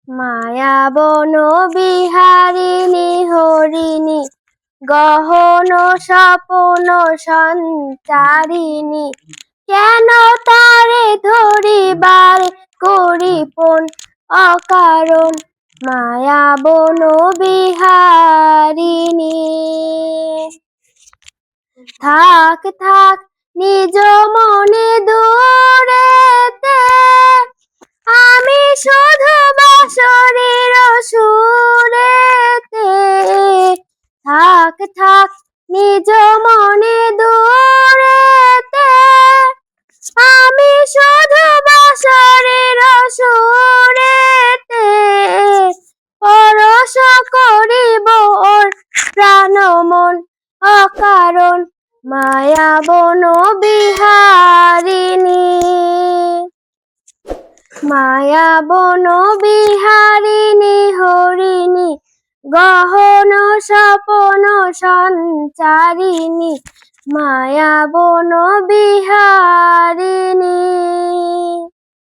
মায়া বন বিহারিণী হরিণী গহন স্বপন সঞ্চারিণী কেন তারে ধরিবার করিপন অকারণ মায়া বন বিহারিণী। থাক থাক নিজ মনে দূরেতে আমি শুধু বাঁশরীর সুরেতে। থাক থাক নিজ মনে দূরেতে আমি শুধু বাঁশরীর সুরেতে পরশ করিব ওর প্রাণ মন অকারণ মায়া বন বিহারিণী। মায়া বন বিহারিণী হরিণী গহন স্বপন সঞ্চারিণী মায়া বন বিহারিণী।